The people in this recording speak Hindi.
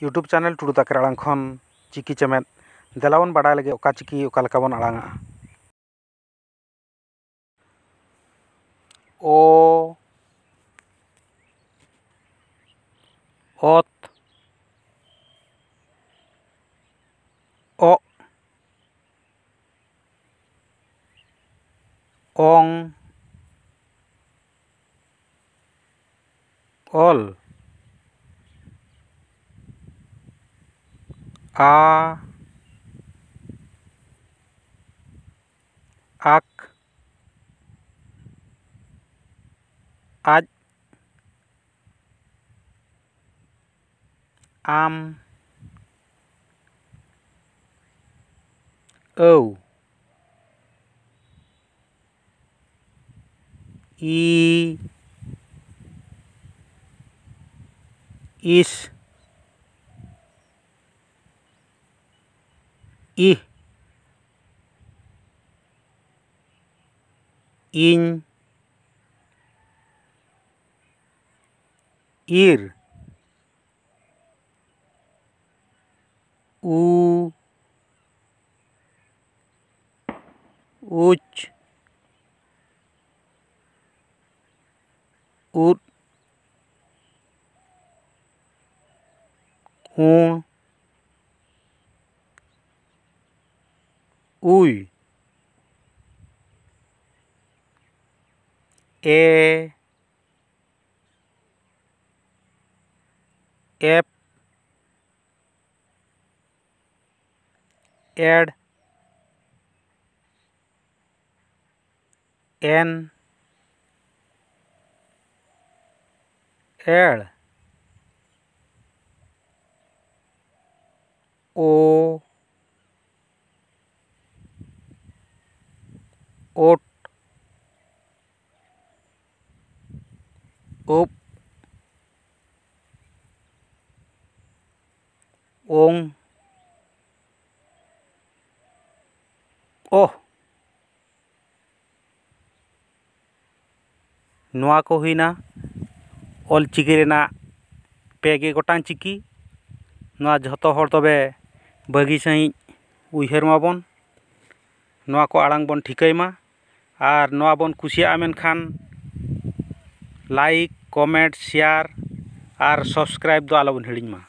यूट्यूब चैनल टुडू ताकेर आड़ांग खन चिकी चेमेद देलाबन बाडाय लगे ओका चिकी ओका लेका बन आड़ांगा। ओ ओत ओ ओंग ओल आ आक आज आम औ ई इस ih इन ir u uch ut uy e ep ed n ed o ot up ong oh नोआ को हुईना ऑल चिकी रेना पेगे गोटांग चिकी नोआ जहतो हर तबे बागी सही उइहर माबन नोआ को आड़ांग बन ठिकाइमा और नोआ बन कुसिया मेनखान लाइक कमेंट शेयर और सब्सक्राइब दो आलोबन हिड़िंग मा।